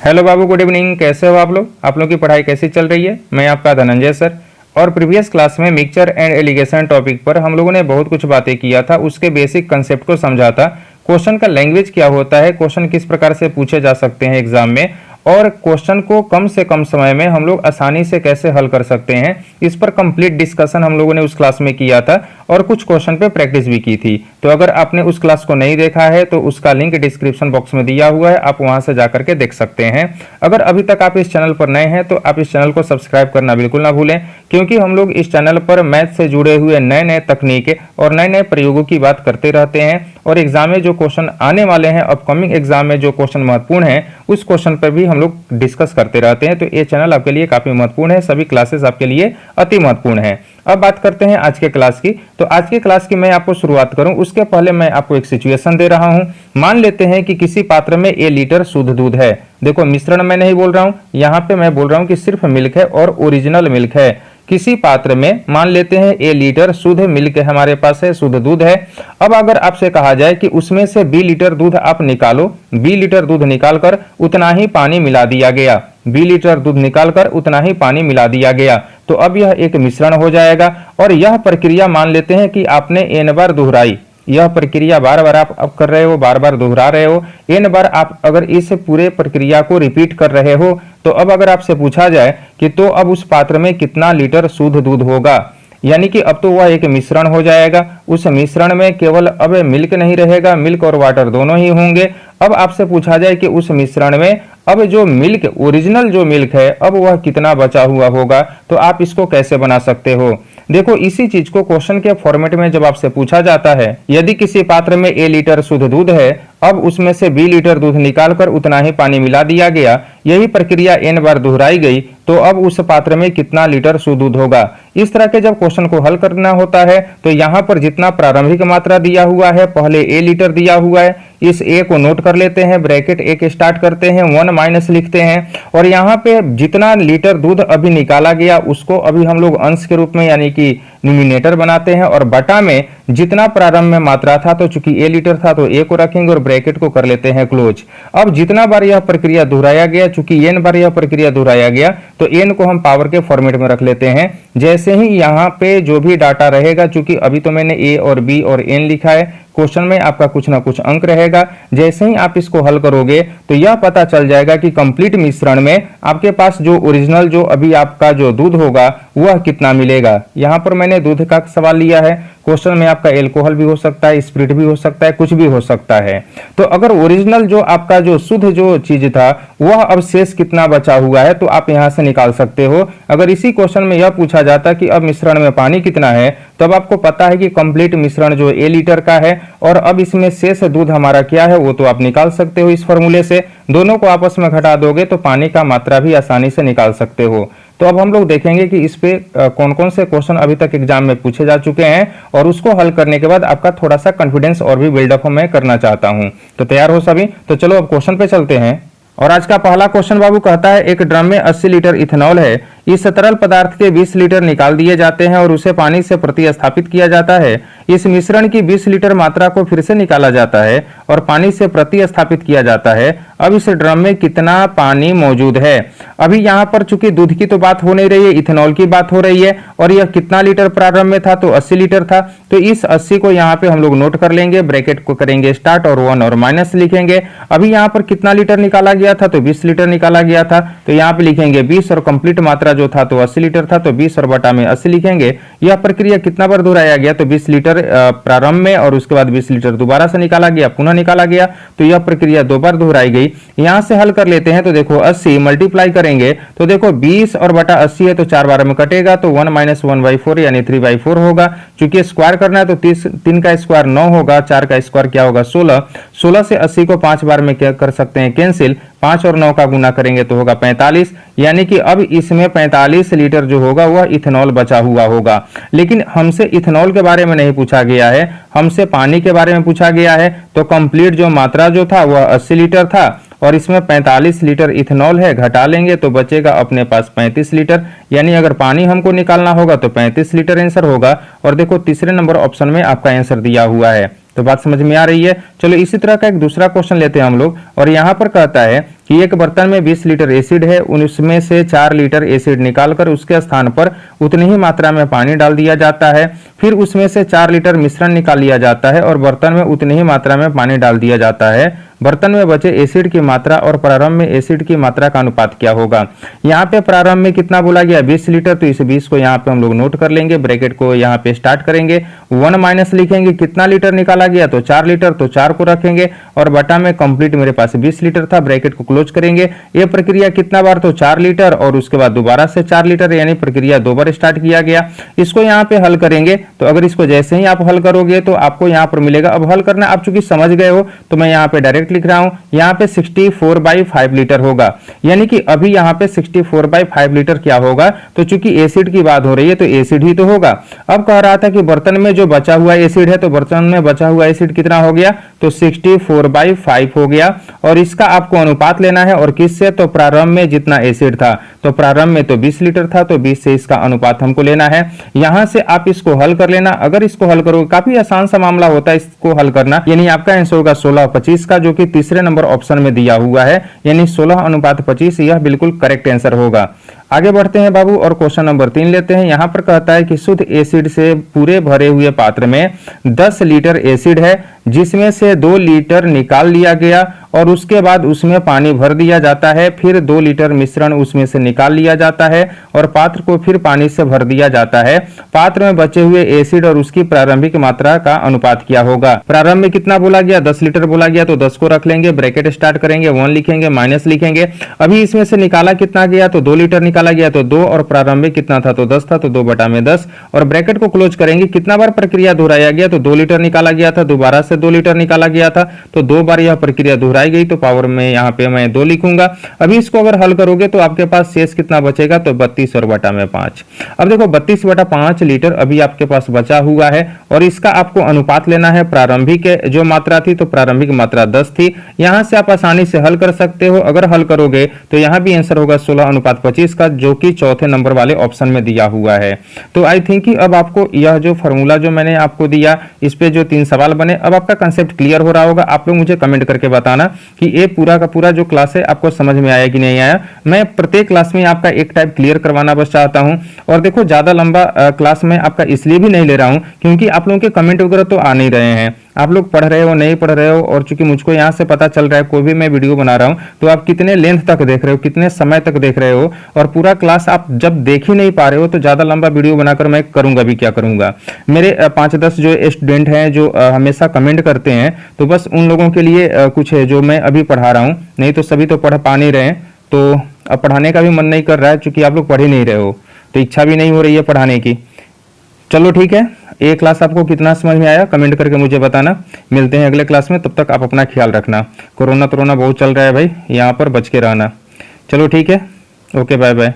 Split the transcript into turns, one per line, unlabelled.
Hello बाबू, good evening. कैसे हो आप लोग की पढ़ाई कैसी चल रही है? मैं आपका धनंजय सर। और प्रीवियस क्लास में मिक्सचर एंड एलिगेशन टॉपिक पर हम लोगों ने बहुत कुछ बातें किया था, उसके बेसिक कंसेप्ट को समझा था। क्वेश्चन का लैंग्वेज क्या होता है, क्वेश्चन किस प्रकार से पूछे जा सकते हैं एग्जाम में, और क्वेश्चन को कम से कम समय में हम लोग आसानी से कैसे हल कर सकते हैं, इस पर कंप्लीट डिस्कशन हम लोगों ने उस क्लास में किया था और कुछ क्वेश्चन पे प्रैक्टिस भी की थी। तो अगर आपने उस क्लास को नहीं देखा है तो उसका लिंक डिस्क्रिप्शन बॉक्स में दिया हुआ है, आप वहां से जाकर के देख सकते हैं। अगर अभी तक आप इस चैनल पर नए हैं तो आप इस चैनल को सब्सक्राइब करना बिल्कुल ना भूलें, क्योंकि हम लोग इस चैनल पर मैथ से जुड़े हुए नए नए तकनीक और नए नए प्रयोगों की बात करते रहते हैं। और एग्जाम में जो क्वेश्चन आने वाले हैं, अपकमिंग एग्जाम में जो क्वेश्चन महत्वपूर्ण है, उस क्वेश्चन पर भी हम लोग डिस्कस करते रहते हैं। तो ये चैनल आपके लिए काफी महत्वपूर्ण है, सभी क्लासेस आपके लिए अति महत्वपूर्ण है। अब बात करते हैं आज के क्लास की। तो आज के क्लास की मैं आपको शुरुआत करूं उसके पहले मैं आपको एक सिचुएशन दे रहा हूं। मान लेते हैं कि किसी पात्र में ए लीटर शुद्ध दूध है। देखो, मिश्रण मैं नहीं बोल रहा हूं, यहां पे मैं बोल रहा हूं कि सिर्फ मिल्क है और ओरिजिनल मिल्क है। किसी पात्र में मान लेते हैं ए लीटर शुद्ध मिल्क हमारे पास है, शुद्ध दूध है। अब अगर आपसे कहा जाए कि उसमें से बी लीटर दूध आप निकालो, बी लीटर दूध निकालकर उतना ही पानी मिला दिया गया, बी लीटर दूध निकालकर उतना ही पानी मिला दिया गया, तो अब यह एक मिश्रण हो जाएगा। और यह प्रक्रिया मान लेते हैं कि आपने एन बार दोहराई, यह प्रक्रिया बार बार आप अब कर रहे हो, बार बार दोहरा रहे हो, एन बार आप अगर इस पूरे प्रक्रिया को रिपीट कर रहे हो, तो अब अगर आपसे पूछा जाए कि तो अब उस पात्र में कितना लीटर शुद्ध दूध होगा, यानी कि अब तो वह एक मिश्रण हो जाएगा। उस मिश्रण में केवल अब मिल्क नहीं रहेगा, मिल्क और वाटर दोनों ही होंगे। अब आपसे पूछा जाए कि उस मिश्रण में अब जो मिल्क, ओरिजिनल जो मिल्क है, अब वह कितना बचा हुआ होगा, तो आप इसको कैसे बना सकते हो? देखो, इसी चीज को क्वेश्चन के फॉर्मेट में जब आपसे पूछा जाता है, यदि किसी पात्र में ए लीटर शुद्ध दूध है, अब उसमें से बी लीटर दूध निकालकर उतना ही पानी मिला दिया गया, यही प्रक्रिया एन बार दोहराई गई, तो अब उस पात्र में कितना लीटर शुद्ध दूध होगा। इस तरह के जब क्वेश्चन को हल करना होता है तो यहाँ पर जितना प्रारंभिक मात्रा दिया हुआ है, पहले ए लीटर दिया हुआ है, इस ए को नोट कर लेते हैं, ब्रैकेट ए के स्टार्ट करते हैं, 1 माइनस लिखते हैं, और यहाँ पे जितना लीटर दूध अभी निकाला गया उसको अभी हम लोग अंश के रूप में यानी कि न्यूमिनेटर बनाते हैं, और बटा में जितना प्रारंभ में मात्रा था, तो चूंकि ए लीटर था तो ए को रखेंगे और ब्रैकेट को कर लेते हैं क्लोज। अब जितना बार यह प्रक्रिया दोहराया गया, चूंकि एन बार यह प्रक्रिया दोहराया गया, तो एन को हम पावर के फॉर्मेट में रख लेते हैं। जैसे ही यहाँ पे जो भी डाटा रहेगा, चूंकि अभी तो मैंने ए और बी और एन लिखा है, क्वेश्चन में आपका कुछ ना कुछ अंक रहेगा। जैसे ही आप इसको हल करोगे तो यह पता चल जाएगा कि कंप्लीट मिश्रण में आपके पास जो ओरिजिनल जो अभी आपका जो दूध होगा वह कितना मिलेगा। यहाँ पर मैंने दूध का सवाल लिया है, क्वेश्चन में आपका एल्कोहल भी हो सकता है, स्प्रिट भी हो सकता है, कुछ भी हो सकता है। तो अगर ओरिजिनल जो आपका जो शुद्ध जो चीज था वह अब शेष कितना बचा हुआ है, तो आप यहां से निकाल सकते हो। अगर इसी क्वेश्चन में यह पूछा जाता कि अब मिश्रण में पानी कितना है, तब आपको पता है कि कंप्लीट मिश्रण जो ए लीटर का है और अब इसमें शेष दूध हमारा क्या है, वो तो आप निकाल सकते हो इस फॉर्मूले से। दोनों को आपस में घटा दोगे तो पानी का मात्रा भी आसानी से निकाल सकते हो। तो अब हम लोग देखेंगे कि इस पे कौन कौन से क्वेश्चन अभी तक एग्जाम में पूछे जा चुके हैं, और उसको हल करने के बाद आपका थोड़ा सा कॉन्फिडेंस और भी बिल्डअप मैं करना चाहता हूं। तो तैयार हो सभी? तो चलो अब क्वेश्चन पे चलते हैं। और आज का पहला क्वेश्चन बाबू कहता है, एक ड्रम में 80 लीटर इथेनॉल है, इस तरल पदार्थ के 20 लीटर निकाल दिए जाते हैं और उसे पानी से प्रतिस्थापित किया जाता है। इस मिश्रण की 20 लीटर मात्रा को फिर से निकाला जाता है और पानी से प्रतिस्थापित किया जाता है। अब इस ड्रम में कितना पानी मौजूद है? अभी यहाँ पर चूंकि दूध की तो बात हो नहीं रही है, इथेनॉल की बात हो रही है, और यह कितना लीटर प्रारंभ में था, तो 80 लीटर था। तो इस 80 को यहाँ पे हम लोग नोट कर लेंगे, ब्रैकेट को करेंगे स्टार्ट और 1 और माइनस लिखेंगे। अभी यहाँ पर कितना लीटर निकाला गया था, तो 20 लीटर निकाला गया था, तो यहाँ पे लिखेंगे 20, और कंप्लीट मात्रा जो था तो 80 लीटर था, तो 20 और बटा में 80 लिखेंगे। यह प्रक्रिया कितना बार दोहराया गया, तो 20 लीटर प्रारंभ में और उसके बाद 20 लीटर दोबारा से निकाला गया, पुनः निकाला गया, तो यह प्रक्रिया 2 बार दोहराई गई। यहां से हल कर लेते हैं, तो देखो 80 मल्टीप्लाई करेंगे तो देखो 20 और बटा 80 है तो 4 बार में कटेगा, तो 1 माइनस 1/4 यानी 3/4 होगा। चूंकि स्क्वायर करना है तो 3 का स्क्वायर 9 होगा, 4 का स्क्वायर क्या होगा 16। 16 से 80 को 5 बार में क्या कर सकते हैं कैंसिल, 5 और 9 का गुना करेंगे तो होगा 45, यानी कि अब इसमें 45 लीटर जो होगा वह इथेनॉल बचा हुआ होगा। लेकिन हमसे इथेनॉल के बारे में नहीं पूछा गया है, हमसे पानी के बारे में पूछा गया है। तो कंप्लीट जो मात्रा जो था वह 80 लीटर था और इसमें 45 लीटर इथेनॉल है, घटा लेंगे तो बचेगा अपने पास 35 लीटर, यानी अगर पानी हमको निकालना होगा तो 35 लीटर आंसर होगा। और देखो तीसरे नंबर ऑप्शन में आपका आंसर दिया हुआ है। तो बात समझ में आ रही है। चलो इसी तरह का एक दूसरा क्वेश्चन लेते हैं हम लोग, और यहाँ पर कहता है कि एक बर्तन में 20 लीटर एसिड है, उसमें से 4 लीटर एसिड निकालकर उसके स्थान पर उतनी ही मात्रा में पानी डाल दिया जाता है, फिर उसमें से 4 लीटर मिश्रण निकाल लिया जाता है और बर्तन में उतनी ही मात्रा में पानी डाल दिया जाता है। बर्तन में बचे एसिड की मात्रा और प्रारंभ में एसिड की मात्रा का अनुपात क्या होगा। यहाँ पे प्रारंभ में कितना बोला गया 20 लीटर, तो इस 20 को यहाँ पे हम लोग नोट कर लेंगे, ब्रैकेट को यहाँ पे स्टार्ट करेंगे, 1 माइनस लिखेंगे, कितना लीटर निकाला गया तो 4 लीटर, तो 4 को रखेंगे और बटा में कंप्लीट मेरे पास 20 लीटर था, ब्रैकेट को क्लोज करेंगे। ये प्रक्रिया कितना बार तो 4 लीटर और उसके बाद दोबारा से 4 लीटर, यानी प्रक्रिया 2 बार स्टार्ट किया गया। इसको यहाँ पे हल करेंगे, तो अगर इसको जैसे ही आप हल करोगे तो आपको यहाँ पर मिलेगा। अब हल करना आप चूंकि समझ गए हो तो मैं यहाँ पे डायरेक्ट लिख रहा हूँ, यहाँ पे 64/5 लीटर होगा, यानी कि अभी यहाँ पे 64/5 लीटर क्या होगा, तो चूंकि एसिड की बात हो रही है तो एसिड ही तो होगा। अब कह रहा था कि बर्तन में जो बचा हुआ एसिड है, तो बर्तन में बचा हुआ एसिड कितना हो गया, तो 64/5 हो गया, और इसका आपको अनुपात लेना है, और किससे, तो प्रारंभ में जितना एसिड था, तो प्रारंभ में तो 20 लीटर था, तो 20 से इसका अनुपात हमको लेना है। यहां से आप इसको हल कर लेना। अगर इसको हल करोगे, काफी आसान सा मामला होता है इसको हल करना, यानी आपका आंसर होगा 16/25 का, जो कि तीसरे नंबर ऑप्शन में दिया हुआ है, यानी 16:25 यह बिल्कुल करेक्ट आंसर होगा। आगे बढ़ते हैं बाबू और क्वेश्चन नंबर 3 लेते हैं। यहां पर कहता है कि शुद्ध एसिड से पूरे भरे हुए पात्र में 10 लीटर एसिड है, जिसमें से 2 लीटर निकाल लिया गया और उसके बाद उसमें पानी भर दिया जाता है, फिर 2 लीटर मिश्रण उसमें से निकाल लिया जाता है और पात्र को फिर पानी से भर दिया जाता है। पात्र में बचे हुए एसिड और उसकी प्रारंभिक मात्रा का अनुपात क्या होगा। प्रारंभ में कितना बोला गया, 10 लीटर बोला गया, तो 10 को रख लेंगे, ब्रैकेट स्टार्ट करेंगे, 1 लिखेंगे, माइनस लिखेंगे। अभी इसमें से निकाला कितना गया, तो 2 लीटर निकाला गया, तो 2, और प्रारंभिक कितना था, तो 10 था, तो 2/10, और ब्रैकेट को क्लोज करेंगे। कितना बार प्रक्रिया दोहराया गया, तो 2 लीटर निकाला गया था, दोबारा से 2 लीटर निकाला गया था, तो 2 बार यह प्रक्रिया दोहराई गई, तो पावर में यहाँ पे मैं 2 लिखूंगा। अभी इसको अगर हल करोगे तो आपके पास शेष कितना बचेगा, तो 32 और बटा में 5। अब देखो 32/5 लीटर अभी आपके पास बचा हुआ है, और इसका आपको अनुपात लेना है। प्रारंभिक जो मात्रा थी, तो प्रारंभिक मात्रा 10 थी। यहां से आप आसानी से हल कर सकते हो। अगर हल करोगे तो यहां भी आंसर होगा 16:25 का, जो कि चौथे नंबर वाले ऑप्शन में दिया हुआ है। तो आई थिंक कि अब आपको यह जो फॉर्मूला जो मैंने आपको दिया, इस पे जो 3 सवाल बने, अब आपका कंसेप्ट क्लियर हो रहा होगा। आप लोग मुझे कमेंट करके बताना कि ये पूरा का पूरा जो क्लास है आपको समझ में आया कि नहीं आया। मैं प्रत्येक क्लास में आपका एक टाइप क्लियर करवाना बस चाहता हूं। और देखो ज्यादा लंबा क्लास में आपका इसलिए भी नहीं ले रहा हूं क्योंकि आप लोगों के कमेंट वगैरह तो आ नहीं रहे हैं। आप लोग पढ़ रहे हो नहीं पढ़ रहे हो, और चूंकि मुझको यहाँ से पता चल रहा है कोई भी मैं वीडियो बना रहा हूँ तो आप कितने लेंथ तक देख रहे हो, कितने समय तक देख रहे हो, और पूरा क्लास आप जब देख ही नहीं पा रहे हो तो ज्यादा लंबा वीडियो बनाकर मैं करूंगा भी क्या करूंगा। मेरे 5-10 जो स्टूडेंट हैं जो हमेशा कमेंट करते हैं, तो बस उन लोगों के लिए कुछ है जो मैं अभी पढ़ा रहा हूँ, नहीं तो सभी तो पढ़ पा नहीं रहे हैं। तो अब पढ़ाने का भी मन नहीं कर रहा है, चूंकि आप लोग पढ़ ही नहीं रहे हो, तो इच्छा भी नहीं हो रही है पढ़ाने की। चलो ठीक है, ये क्लास आपको कितना समझ में आया कमेंट करके मुझे बताना। मिलते हैं अगले क्लास में, तब तक आप अपना ख्याल रखना। कोरोना बहुत चल रहा है भाई, यहाँ पर बच के रहना। चलो ठीक है, ओके, बाय बाय।